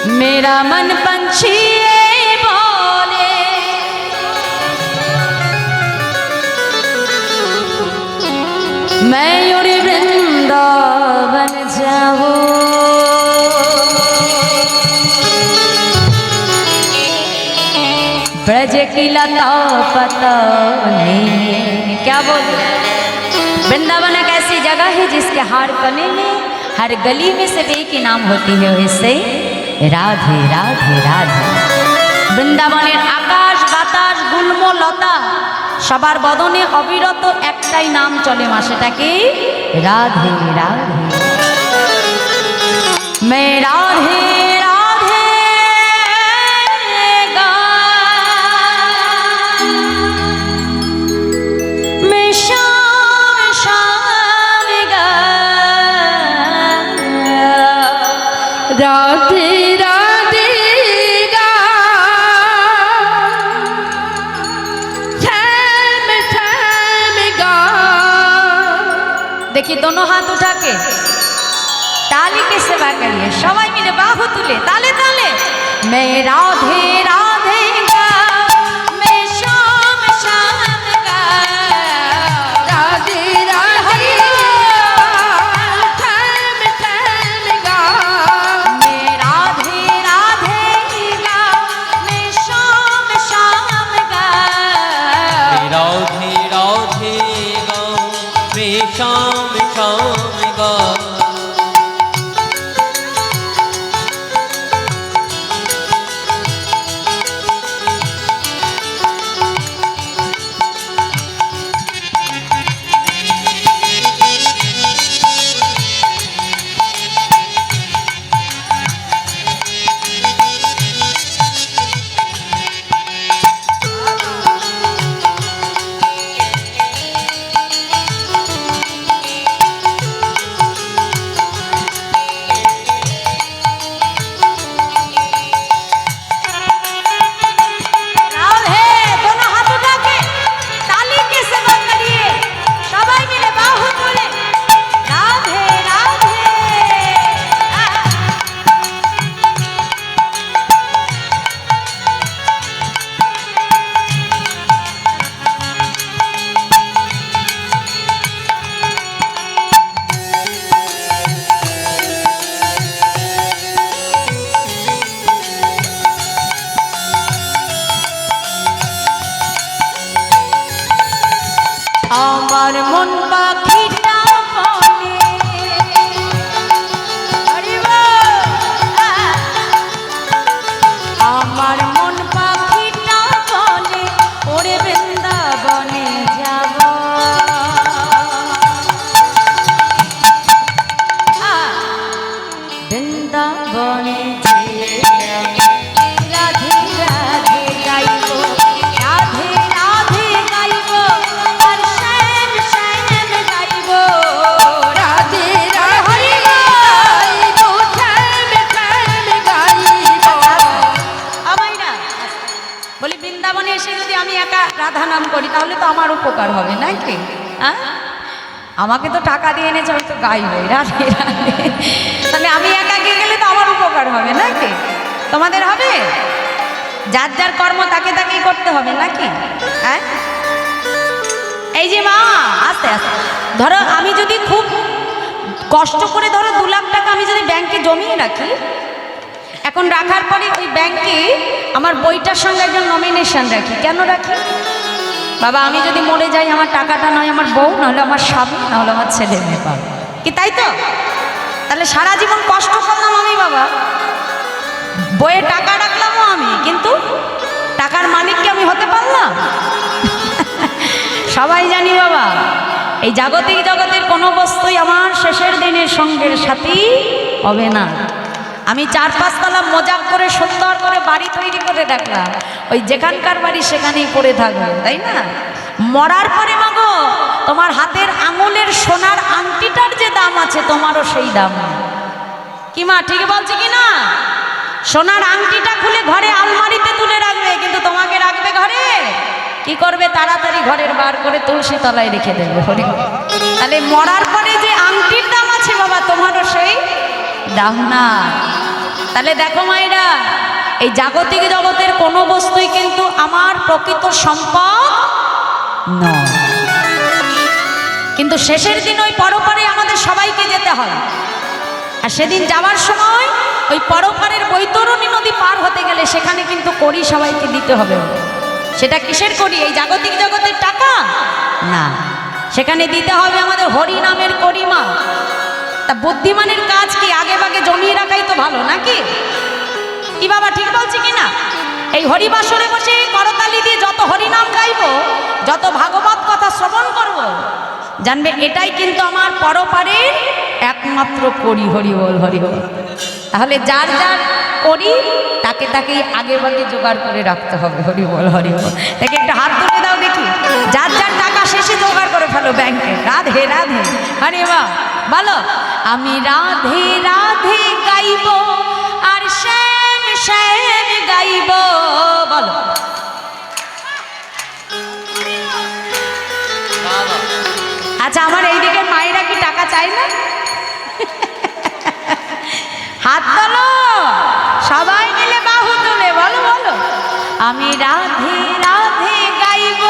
मेरा मन पंछी बोले मैं उड़ वृंदावन जाऊं। ब्रज की लता पता नहीं क्या बोले। वृंदावन एक ऐसी जगह है जिसके हर कोने में हर गली में सिर्फ एक ही नाम होती है, वैसे राधे राधे राधे। বৃন্দাবনের আকাশ বাতাস গুল্ম লতা সবার বদনে অবিরত একটাই নাম চলে মা, সেটা কি রাধে রাধে। मैं राधे राधे गा मैं शाम शाम गा राधे राधे गा थैम थैम गा। देखिए दोनों हाथ उठा के ताली के सेवा करिए, सबाई मिले बाहु तुले ताले ताले। मैं राधे राधे गा मैं शाम शाम गा राधे राधे थैम थैम गा। मैं राधे राधे गा मैं शाम शाम गा राधे राधे गा मैं शाम शाम गा। আমার মন পাখিটা বলে আমার মন পাখিটা বলে ওরে বৃন্দাবনে যাব। বৃন্দাবনে রাধে রাধে গাইব রাধে রাধে গাইব আর শ্যাম শ্যাম গাইব রাধে রাধে গাইব শ্যাম শ্যাম গাইব। আমাই না বলি বৃন্দাবনে এসে যদি আমি একা রাধা নাম করি তাহলে তো আমার উপকার হবে নাকি? হ্যাঁ আমাকে তো টাকা দিয়ে এনেছে, আমি তো গাইবই রাধে রাধে, তাহলে আমি একা গিয়ে গেলে তো আমার উপকার হবে নাকি? তোমাদের হবে? যার যার কর্ম তাকে তাকেই করতে হবে নাকি? হ্যাঁ এই যে মা আস্তে আস্তে ধরো আমি যদি খুব কষ্ট করে ধরো 2 লাখ টাকা আমি যদি ব্যাংকে জমিয়ে রাখি, এখন রাখার পরে ওই ব্যাংকে আমার বইটার সঙ্গে একজন নমিনেশন রাখি। কেন রাখি? বাবা আমি যদি মরে যাই আমার টাকাটা নয় আমার বউ, নাহলে আমার স্বামী, নাহলে আমার ছেলে মেয়ে পাবে কি, তাই তো? তাহলে সারা জীবন কষ্ট করলাম আমি বাবা, বইয়ে টাকা রাখলামও আমি, কিন্তু টাকার মালিক কি আমি হতে পারলাম? সবাই জানি বাবা এই জাগতিক জগতের কোনো বস্তুই আমার শেষের দিনের সঙ্গের সাথী হবে না। আমি 4-5 তলা মজাক করে সুন্দর করে বাড়ি তৈরি করে রাখলাম, ওই যেখানকার বাড়ি সেখানেই পড়ে থাকবে, তাই না? মরার পরে মাগো তোমার হাতের আঙুলের সোনার আংটিটার যে দাম আছে তোমারও সেই দাম। কি মা ঠিক বলছে কি না? সোনার আংটিটা খুলে ঘরে আলমারিতে তুলে রাখবে, কিন্তু তোমাকে রাখবে ঘরে কি করবে? তাড়াতাড়ি ঘরের বার করে তুলসী তলায় রেখে দেবে। তাহলে মরার পরে যে আংটির দাম আছে বাবা তোমারও সেই দাম না। তাহলে দেখো মায়েরা, এই জাগতিক জগতের কোনো বস্তুই কিন্তু আমার প্রকৃত সম্পদ নয়। কিন্তু শেষের দিন ওই পরপারে আমাদের সবাইকে যেতে হয়। আর সেদিন যাওয়ার সময় ওই পরপারের বৈতরণী নদী পার হতে গেলে সেখানে কিন্তু কড়ি সবাইকে দিতে হবে। সেটা কিসের কড়ি? এই জাগতিক জগতের টাকা না, সেখানে দিতে হবে আমাদের হরি নামের করিমা। তা বুদ্ধিমানের কাজ কি? আগে ভাগে জমিয়ে রাখাই তো ভালো, নাকি? কি বাবা, ঠিক বলছি কিনা? এই হরিবাসরে বসে করতালি দিয়ে যত হরিনাম গাইব, যত ভাগবত কথা শ্রবণ করব, জানবে এটাই কিন্তু আমার পরপারের একমাত্র করি। হরি বল, হরি বল। তাহলে যার যার করি তাকে তাকেই আগে ভাগে জোগাড় করে রাখতে হবে। হরি বল, হরি বল। দেখে একটা হাত তুলে দাও দেখি, যার যার টাকা শেষে জোগাড় করে ফেলো ব্যাংকে। রাধে রাধে, হরে বা বলো। আমি রাধে রাধে গাইব আর শ্যাম শ্যাম গাইব, বলো। আচ্ছা, আমার এইদিকে মায়েরা কি টাকা চাই না? হাত তোলো, সবাই মিলে বাহু তুলে বলো, বলো। আমি রাধে রাধে গাইব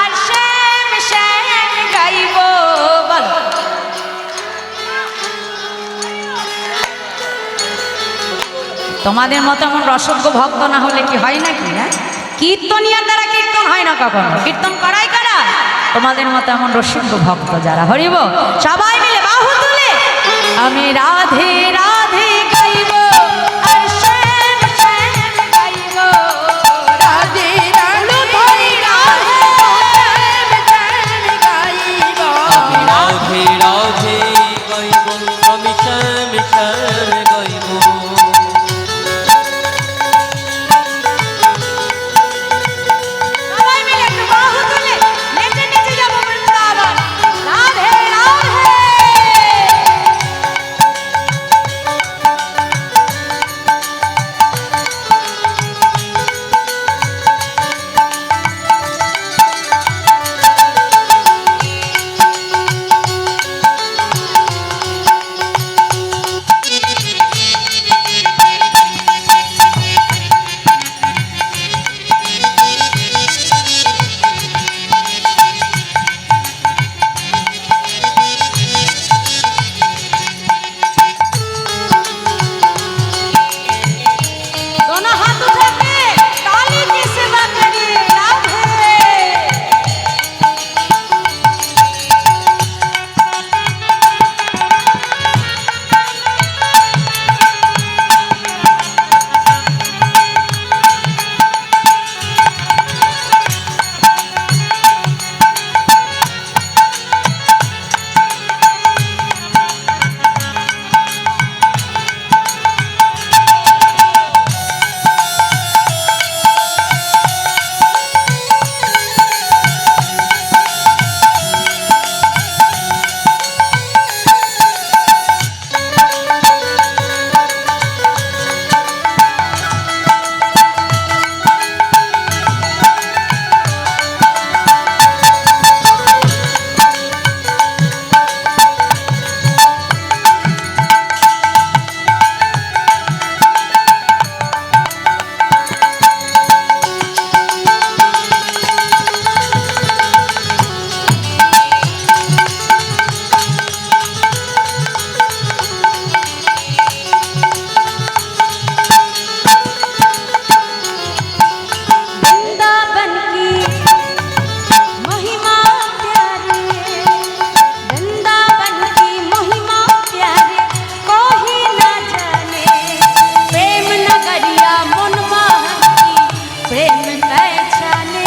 আর শ্যাম শ্যাম গাইব, বলো। তোমাদের মতো এমন রসজ্ঞ ভক্ত না হলে কি হয় নাকি? হ্যাঁ, কীর্তনিয়ার দ্বারা কীর্তন হয় না কখনো। কীর্তন করাই কারা? তোমাদের মতো এমন রসজ্ঞ ভক্ত যারা। হরিব, সবাই মিলে বাহু তুলে আমি রাধে রাধে গাইব আর শ্যাম শ্যাম গাইব, রাধে রাধে রাধে শ্যাম শ্যাম গাইব। আমি রাধে রাধে গাইব, আমি শ্যাম শ্যাম গাইব। সবাই মিলে একটু বাহু তুলে নেচে নেচে যাবো বৃন্দাবন। রাধে রাধে। दोनों हाथ उठा के ताली की सेवा करिए। राधे। वृंदावन की महिमा प्यारी, वृंदावन की महिमा प्यारी, कोई ना जाने। प्रेम नगरिया मनमोहन की प्रेम पहचाने।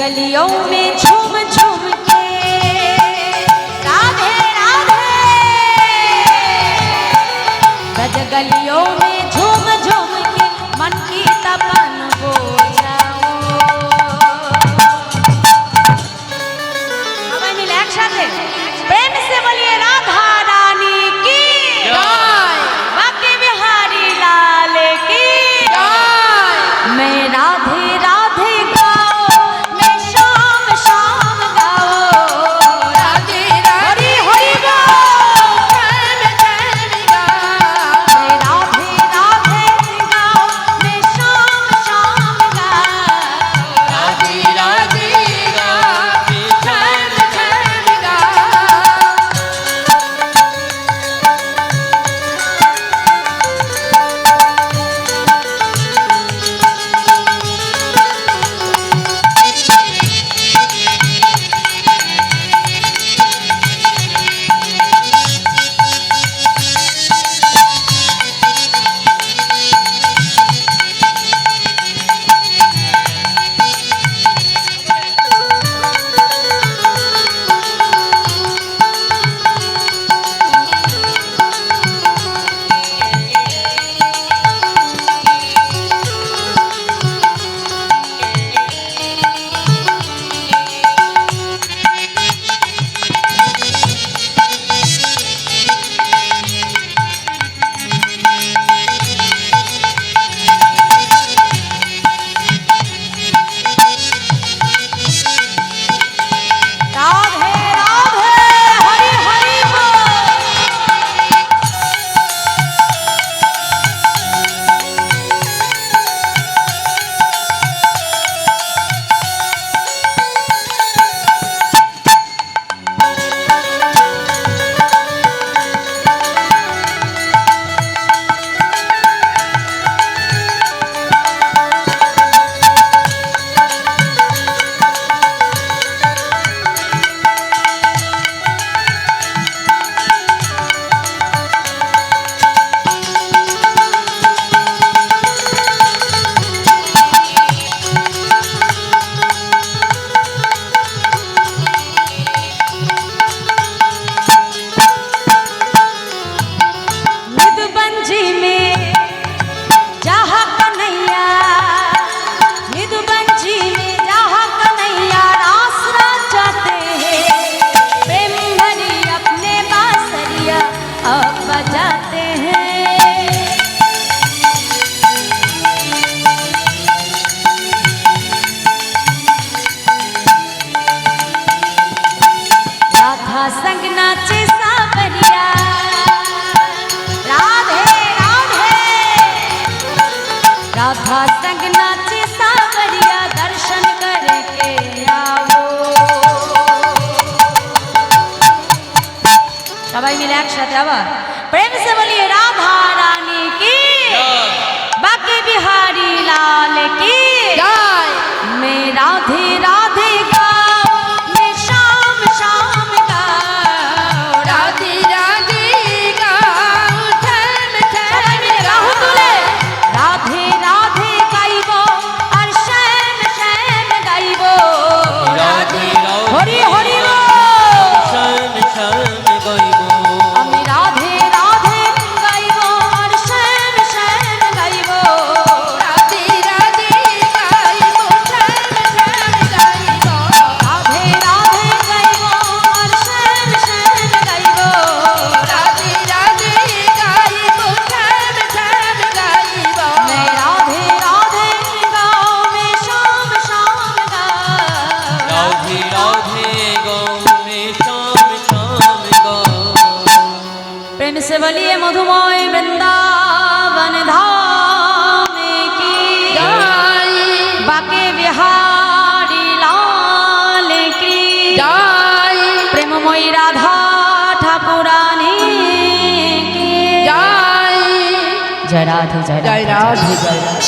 गलियों में झूम झूम के राधे राधे, गज गलियों में झूम झूम के मन की तपन बोझाओ। सबाई मिले एक साथे प्रेम से बोलिए राधा रानी की जय, बांके बिहारी लाल की जय। मैं राधे राधे खुशी में जहाँ कन्हैया रास रचाते हैं, प्रेम भरी अपने बांसुरिया अब बजाते हैं। राधा संग नाचे सावरिया, राधे राधे। राधा संग नाचे सावरिया, दर्शन करके आओ। সবাই মিলে একসাথে আবার প্রেম से बोलिए राधा रानी की, बाके बिहारी लाल की জয়। मैं राधे राधे गाओ, मैं शाम शाम गाओ। রাধে রাধে গাও ঠেম ঠেম রাহু তুলে রাধে রাধে গাইব আর শ্যাম শ্যাম গাইব। রাধে হরি হরি রাধে বল। শ্যাম শ্যাম গাইব। আমি রাধে রাধে গাইব আর শ্যাম শ্যাম গাইব। রাধে রাধে গাইবো ঠেম ঠেম গাইবো। রাধে রাধে গাইব আর শ্যাম শ্যাম গাইব। রাধে রাধে গাইবো ঠেম ঠেম গাইবো। मैं राधे राधे गाओ, मैं शाम शाम गाओ। রাধে রাধে গাও মে শ্যাম শ্যাম গাও। प्रेम से बोलिए मधुमय वृंदावन धाम की জয় बाके बिहारी लाल की জয় प्रेममयी राधा ठाकुरानी की জয়। जय राधे जय জয় राधे। রাধে জয় রাধে।